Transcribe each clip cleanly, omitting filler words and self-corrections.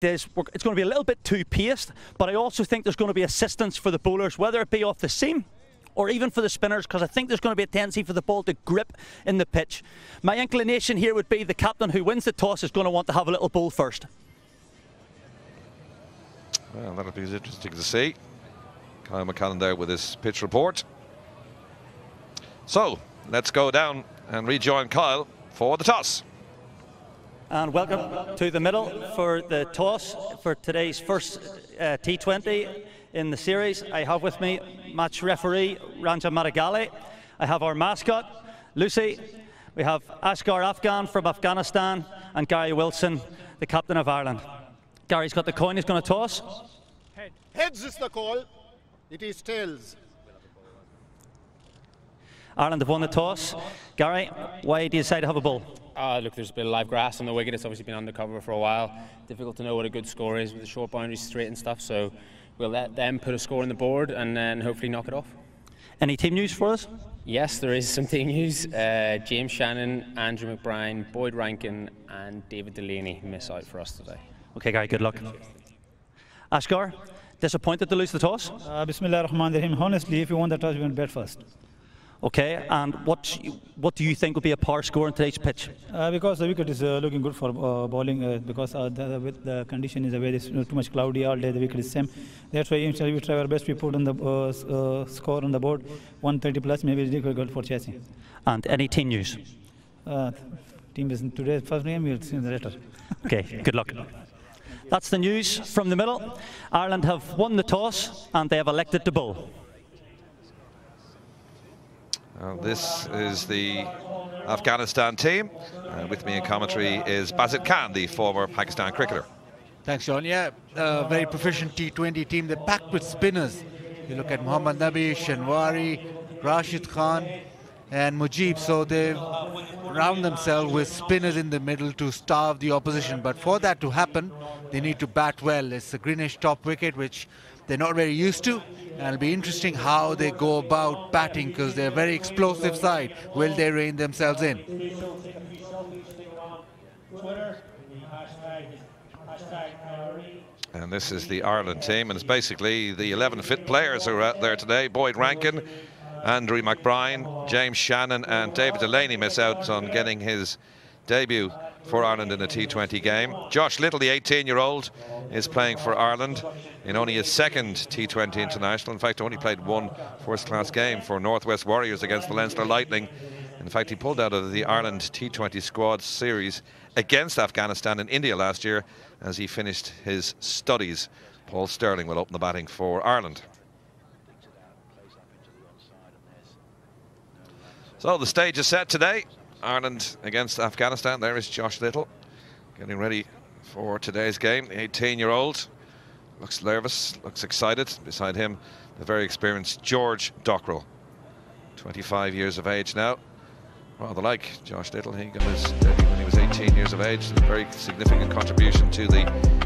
it's going to be a little bit too paced, but I also think there's going to be assistance for the bowlers, whether it be off the seam or even for the spinners, because I think there's going to be a tendency for the ball to grip in the pitch. My inclination here would be the captain who wins the toss is going to want to have a little bowl first. Well, that'll be interesting to see. Kyle McCallan there with his pitch report. So, let's go down and rejoin Kyle for the toss. And welcome to the middle for the toss for today's first T20 in the series. I have with me match referee Ranja Madagali. I have our mascot, Lucy. We have Asghar Afghan from Afghanistan and Gary Wilson, the captain of Ireland. Gary's got the coin, he's going to toss. Heads is the call. It is tails. Ireland have won the toss. Gary, why do you decide to have a ball? Look, there's a bit of live grass on the wicket. It's obviously been undercover for a while. Difficult to know what a good score is with the short boundaries straight and stuff. So we'll let them put a score on the board and then hopefully knock it off. Any team news for us? Yes, there is some team news. James Shannon, Andrew McBride, Boyd Rankin and David Delaney miss out for us today. Okay, Gary, good luck. Asghar, disappointed to lose the toss? Bismillah ar-Rahman ar-Rahim. Honestly, if you want the toss, you want to bat first. Okay, and what do you think will be a par score on today's pitch? Because the wicket is looking good for bowling, because the condition is very too much cloudy all day, the wicket is same. That's why initially we try our best, we put on the score on the board, 130 plus, maybe it's difficult for chasing. And any team news? Team is today's first game, we'll see the later. Okay, good luck. That's the news from the middle. Ireland have won the toss and they have elected to bowl. This is the Afghanistan team. With me in commentary is Basit Khan, the former Pakistan cricketer. Thanks, John. Yeah, very proficient T20 team. They're packed with spinners. You look at Mohammad Nabi, Shanwari, Rashid Khan and Mujib. So they round themselves with spinners in the middle to starve the opposition. But for that to happen, they need to bat well. It's a greenish top wicket, which they're not very used to. And it'll be interesting how they go about batting, because they're a very explosive side. Will they rein themselves in? And this is the Ireland team, and it's basically the 11 fit players who are out there today. Boyd Rankin, Andrew McBride, James Shannon and David Delaney miss out on getting his debut for Ireland in a T20 game. Josh Little, the 18-year-old, is playing for Ireland in only his second T20 international. In fact, only played one first-class game for Northwest Warriors against the Leinster Lightning. In fact, he pulled out of the Ireland T20 squad series against Afghanistan and India last year as he finished his studies. Paul Sterling will open the batting for Ireland. So the stage is set today. Ireland against Afghanistan. There is Josh Little getting ready for today's game. The 18-year-old looks nervous, looks excited. Beside him, the very experienced George Dockrell, 25 years of age now. Rather like Josh Little. He got his debut when he was 18 years of age. A very significant contribution to the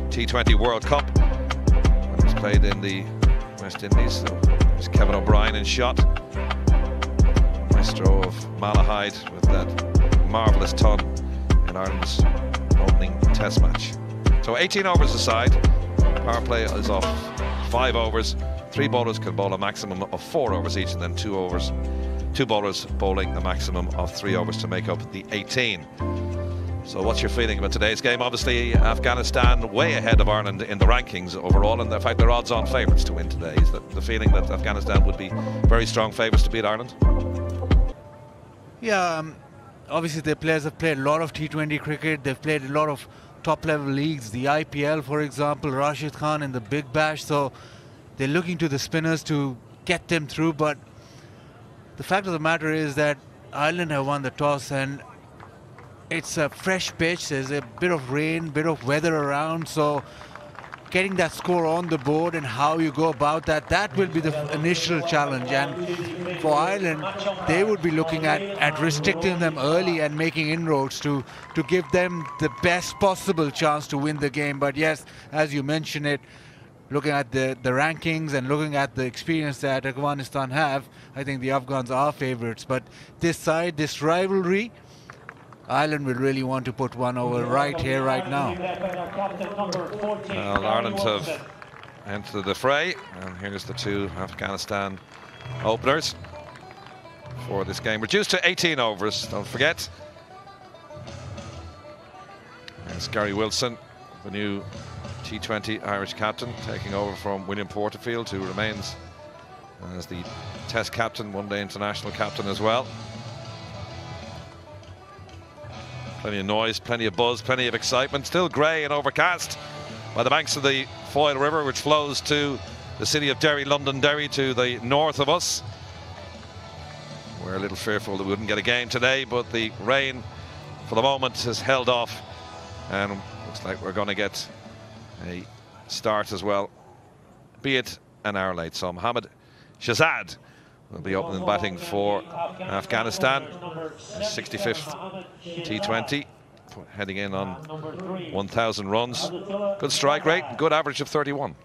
T20 World Cup when it was played in the West Indies. So there's Kevin O'Brien in shot. Maestro of Malahide with that marvellous ton in Ireland's opening test match. So 18 overs aside, power play is off 5 overs. 3 bowlers can bowl a maximum of 4 overs each, and then 2 bowlers bowling a maximum of 3 overs to make up the 18. So what's your feeling about today's game? Obviously Afghanistan way ahead of Ireland in the rankings overall, and in fact they're odds-on favourites to win today. Is that the feeling that Afghanistan would be very strong favourites to beat Ireland? Yeah, obviously the players have played a lot of T20 cricket. They've played a lot of top-level leagues, the IPL, for example, Rashid Khan in the Big Bash. So they're looking to the spinners to get them through. But the fact of the matter is that Ireland have won the toss, and it's a fresh pitch. There's a bit of rain, bit of weather around. So getting that score on the board and how you go about that, that will be the initial challenge. And for Ireland, they would be looking at restricting them early and making inroads to give them the best possible chance to win the game. But yes, as you mentioned it, looking at the rankings and looking at the experience that Afghanistan have, I think the Afghans are favourites. But this side, this rivalry, Ireland will really want to put one over right here, right now. Well, Ireland have entered the fray, and here's the two Afghanistan openers for this game. Reduced to 18 overs, don't forget. There's Gary Wilson, the new T20 Irish captain, taking over from William Porterfield, who remains as the Test captain, one-day international captain as well. Plenty of noise, plenty of buzz, plenty of excitement. Still grey and overcast by the banks of the Foyle River, which flows to the city of Derry, Londonderry, to the north of us. We're a little fearful that we wouldn't get a game today, but the rain for the moment has held off, and looks like we're going to get a start as well, be it an hour late. So Mohammad Shahzad will be opening batting for Afghanistan, 65th T20, heading in on 1,000 runs. Good strike rate, good average of 31.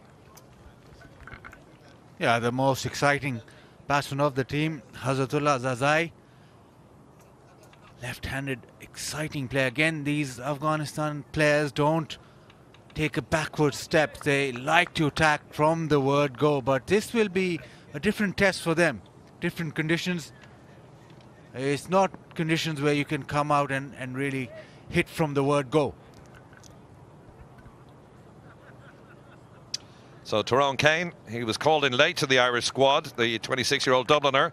Yeah, the most exciting batsman of the team, Hazratullah Zazai. Left-handed, exciting play. Again, these Afghanistan players don't take a backward step. They like to attack from the word go, but this will be a different test for them. Different conditions. It's not conditions where you can come out and really hit from the word go. So Tyrone Kane, he was called in late to the Irish squad, the 26-year-old Dubliner,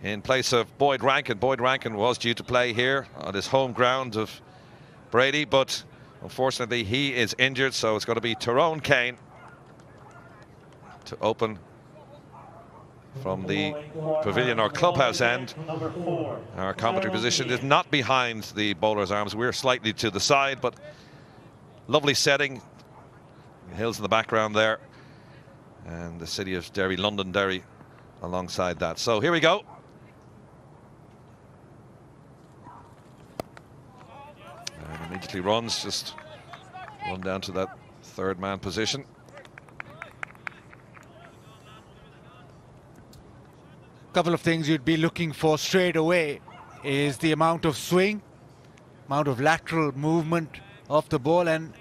in place of Boyd Rankin. Boyd Rankin was due to play here on his home ground of Brady, but unfortunately he is injured, so it's going to be Tyrone Kane to open from the pavilion or clubhouse end. Our commentary position is not behind the bowler's arms. We're slightly to the side, but lovely setting. The hills in the background there, and the city of Derry, Londonderry, alongside that. So here we go. And immediately runs, just run down to that third man position. Couple of things you'd be looking for straight away is the amount of swing, amount of lateral movement of the ball, and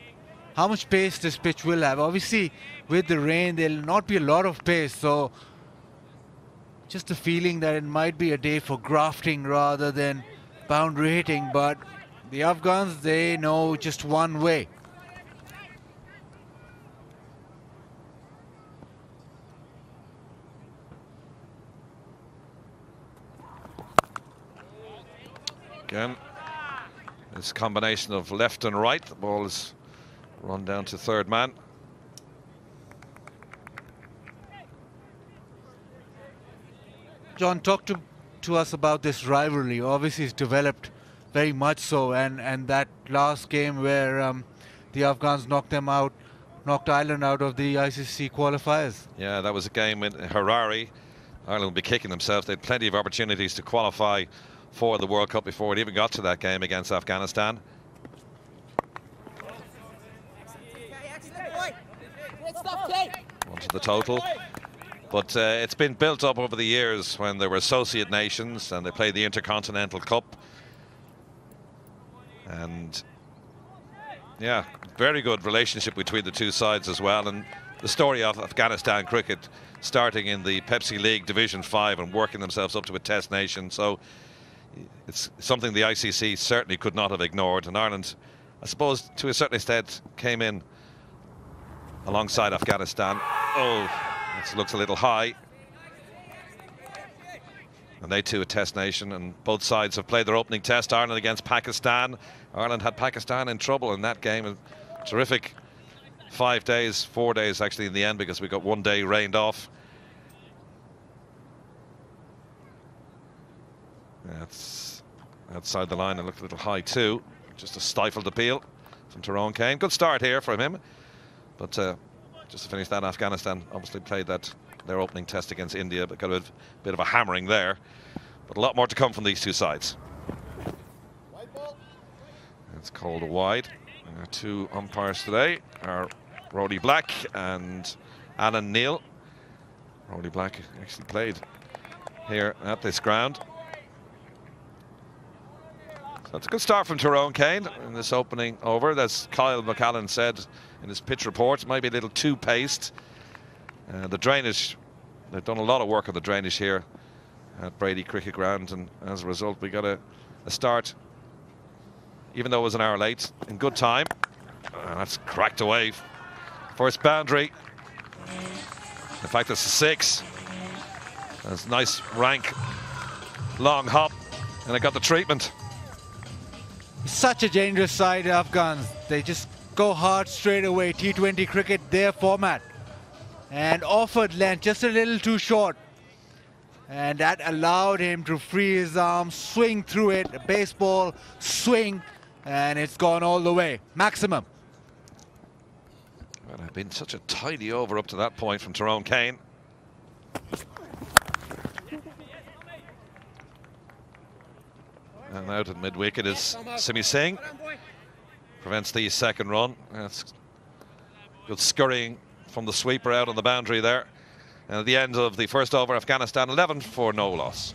how much pace this pitch will have. Obviously, with the rain, there'll not be a lot of pace, so just a feeling that it might be a day for grafting rather than boundary hitting. But the Afghans, they know just one way. Again, this combination of left and right. The ball is run down to third man. John, talk to us about this rivalry. Obviously, it's developed very much so, and that last game where the Afghans knocked Ireland out of the ICC qualifiers. Yeah, that was a game in Harare. Ireland will be kicking themselves. They had plenty of opportunities to qualify for the World Cup before it even got to that game against Afghanistan. Onto the total. But it's been built up over the years when there were associate nations and they played the Intercontinental Cup. And yeah, very good relationship between the two sides as well. And the story of Afghanistan cricket starting in the Pepsi League Division 5 and working themselves up to a test nation. So it's something the ICC certainly could not have ignored. And Ireland, I suppose, to a certain extent, came in alongside Afghanistan. Oh, this looks a little high. And they too a test nation, and both sides have played their opening test. Ireland against Pakistan. Ireland had Pakistan in trouble in that game. A terrific 4 days actually in the end, because we got 1 day rained off. That's outside the line and looked a little high too. Just a stifled appeal from Tyrone Kane. Good start here from him. But just to finish that, Afghanistan obviously played their opening test against India, but got a bit of a hammering there. But a lot more to come from these two sides. It's called a wide. Two umpires today are Roddy Black and Alan Neal. Roddy Black actually played here at this ground. That's a good start from Tyrone Kane in this opening over. As Kyle McCallan said in his pitch report, it might be a little too paced. The drainage, they've done a lot of work on the drainage here at Brady Cricket Ground, and as a result we got a start, even though it was an hour late, in good time. That's cracked away. First boundary. In fact, it's a 6. That's a nice rank long hop, and it got the treatment. Such a dangerous side, Afghans. They just go hard straight away. T20 cricket, their format. And offered length just a little too short. And that allowed him to free his arm, swing through it, a baseball, swing, and it's gone all the way. Maximum. Well, it's been such a tidy over up to that point from Tyrone Kane. And out at mid-wicket is Simi Singh. Prevents the second run. That's good scurrying from the sweeper out on the boundary there. And at the end of the first over, Afghanistan 11 for no loss.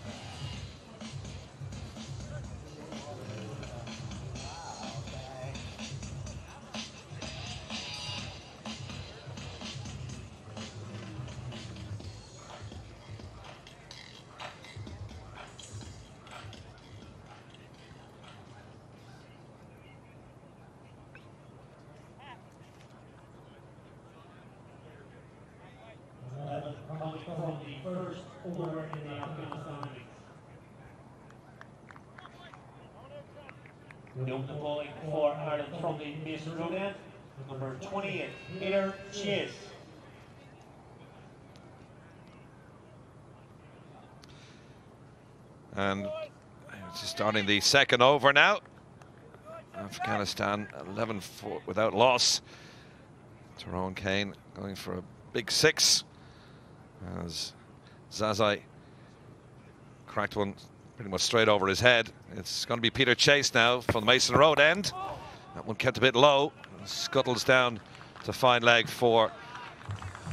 The opening bowling for Ireland from the Mason Road end, number 28, Peter Chase. And just starting the second over now. Afghanistan 11 without loss. Tyrone Kane going for a big 6 as Zazai cracked one pretty much straight over his head. It's going to be Peter Chase now from the Mason Road end. That one kept a bit low. Scuttles down to fine leg for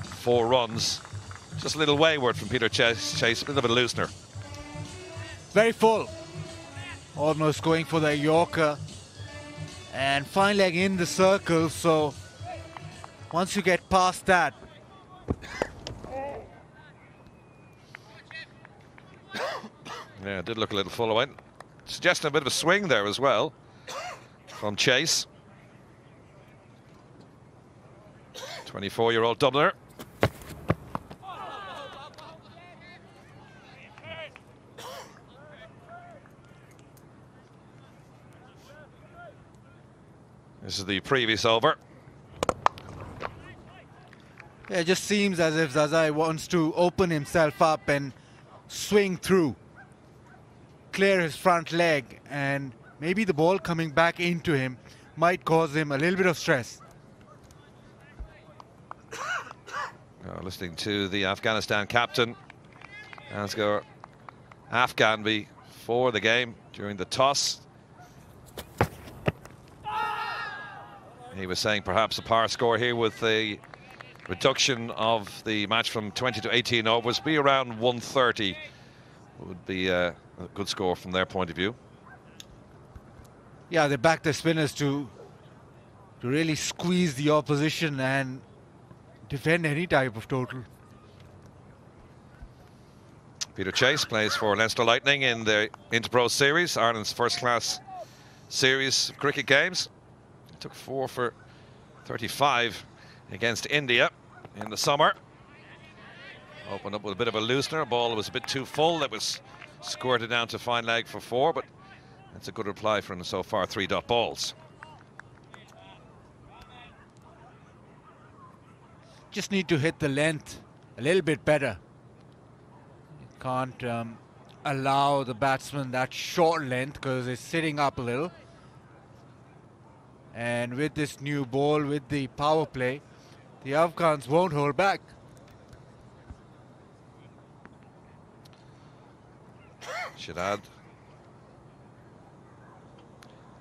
4 runs. Just a little wayward from Peter Chase, a bit of a loosener. Very full. Almost going for the Yorker. And fine leg in the circle, so once you get past that. Yeah, it did look a little full away. Suggesting a bit of a swing there as well from Chase. 24-year-old Dubliner. This is the previous over. Yeah, it just seems as if Zazai wants to open himself up and swing through, clear his front leg, and maybe the ball coming back into him might cause him a little bit of stress. Listening to the Afghanistan captain, Asghar Afghan before the game during the toss. He was saying perhaps a power score here with the reduction of the match from 20 to 18 overs be around 130. Would be a good score from their point of view. Yeah, they back their spinners to really squeeze the opposition and defend any type of total. Peter Chase plays for Leinster Lightning in the Interpro Series, Ireland's first-class series of cricket games. He took 4 for 35 against India in the summer. Opened up with a bit of a loosener. Ball was a bit too full. That was squirted down to fine leg for 4, but that's a good reply from him so far. 3 dot balls. Just need to hit the length a little bit better. You can't allow the batsman that short length because it's sitting up a little. And with this new ball, with the power play, the Afghans won't hold back. Shadad,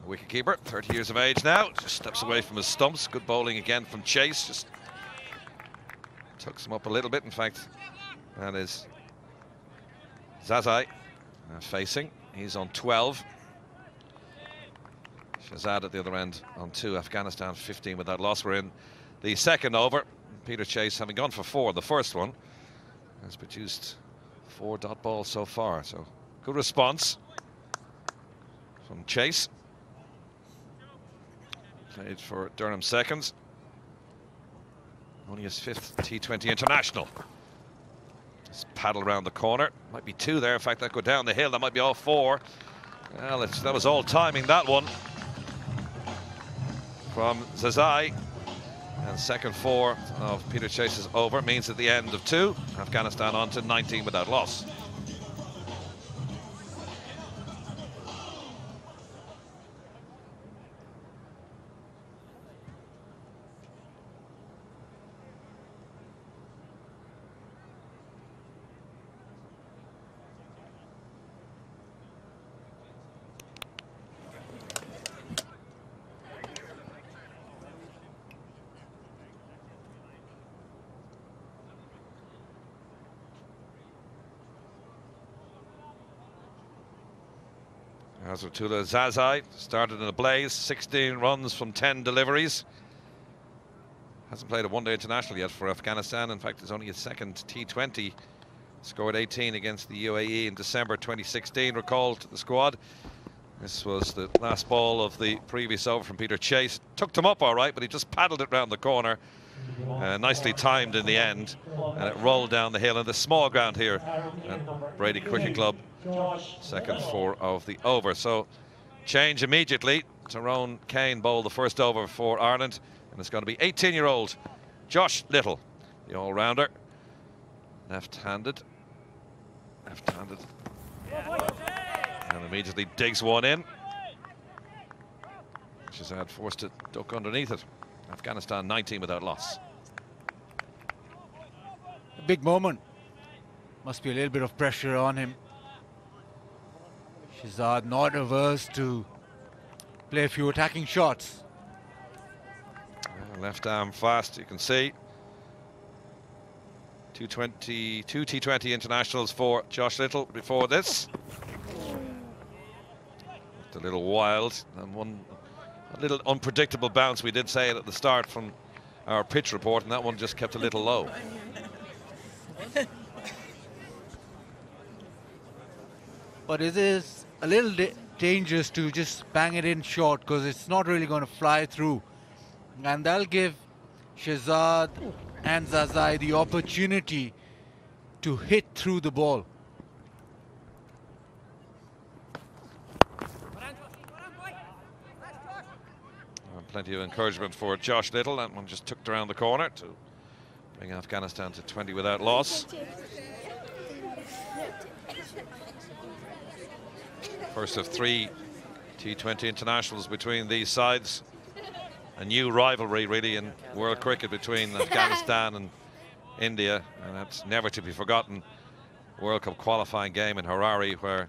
the wicketkeeper, 30 years of age now, just steps away from his stumps. Good bowling again from Chase, just tucks him up a little bit. In fact, that is Zazai facing. He's on 12. Shahzad at the other end on 2. Afghanistan 15 without loss. We're in the second over. Peter Chase, having gone for 4 the first one, has produced 4 dot balls so far. So good response from Chase. Played for Durham Seconds. Only his 5th T20 international. Just paddle around the corner. Might be 2 there. In fact, that go down the hill. That might be all 4. Well, that was all timing, that one. From Zazai. And second 4 of Peter Chase's over means at the end of 2, Afghanistan on to 19 without loss. Azratullah Zazai started in a blaze, 16 runs from 10 deliveries. Hasn't played a one-day international yet for Afghanistan. In fact, it's only his 2nd T20. Scored 18 against the UAE in December 2016. Recalled to the squad. This was the last ball of the previous over from Peter Chase. Took him up all right, but he just paddled it round the corner. Nicely timed in the end, and it rolled down the hill in the small ground here at Brady Cricket Club. Second 4 of the over. So change immediately. Tyrone Kane bowled the first over for Ireland, and it's going to be 18-year-old Josh Little, the all-rounder. Left-handed, and immediately digs one in. Shahzad forced to duck underneath it. Afghanistan 19 without loss. A big moment. Must be a little bit of pressure on him. Shahzad not averse to play a few attacking shots. Left arm fast, you can see. 2 T20 internationals for Josh Little before this. Just a little wild and a little unpredictable bounce. We did say it at the start from our pitch report, and that one just kept a little low. But it is a little dangerous to just bang it in short, because it's not really going to fly through. And that'll give Shahzad and Zazai the opportunity to hit through the ball. Plenty of encouragement for Josh Little. That one just tucked around the corner to bring Afghanistan to 20 without loss. First of 3 T20 internationals between these sides. A new rivalry really in world cricket between Afghanistan and India, and that's never to be forgotten. World Cup qualifying game in Harare, where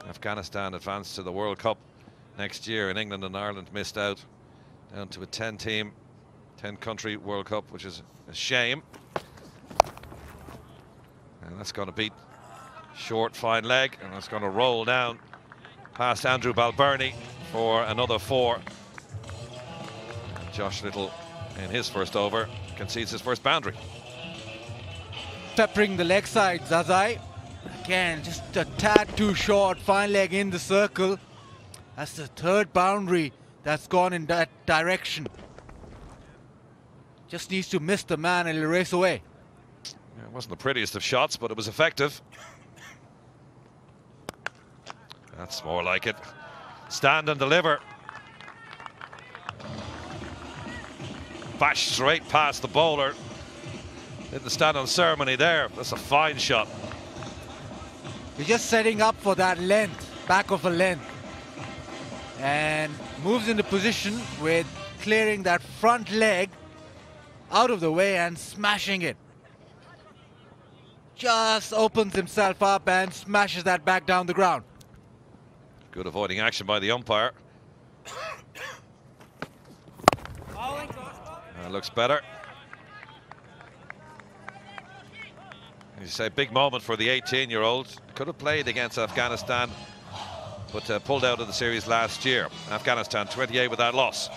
Afghanistan advanced to the World Cup next year, and England and Ireland missed out, down to a 10-team, 10-country World Cup, which is a shame. And that's going to beat short, fine leg, and that's going to roll down past Andrew Balbirnie for another 4. And Josh Little, in his first over, concedes his first boundary. Peppering the leg side, Zazai. Again, just a tad too short, fine leg in the circle. That's the 3rd boundary that's gone in that direction. Just needs to miss the man and he'll race away. Yeah, it wasn't the prettiest of shots, but it was effective. That's more like it. Stand and deliver. Bash straight past the bowler. Didn't stand on ceremony there. That's a fine shot. He's just setting up for that length, back of a length. And moves into position with clearing that front leg out of the way and smashing it. Just opens himself up and smashes that back down the ground. Good avoiding action by the umpire. Looks better. As you say, big moment for the 18-year-old. Could have played against Afghanistan but pulled out of the series last year. Afghanistan 28 without loss.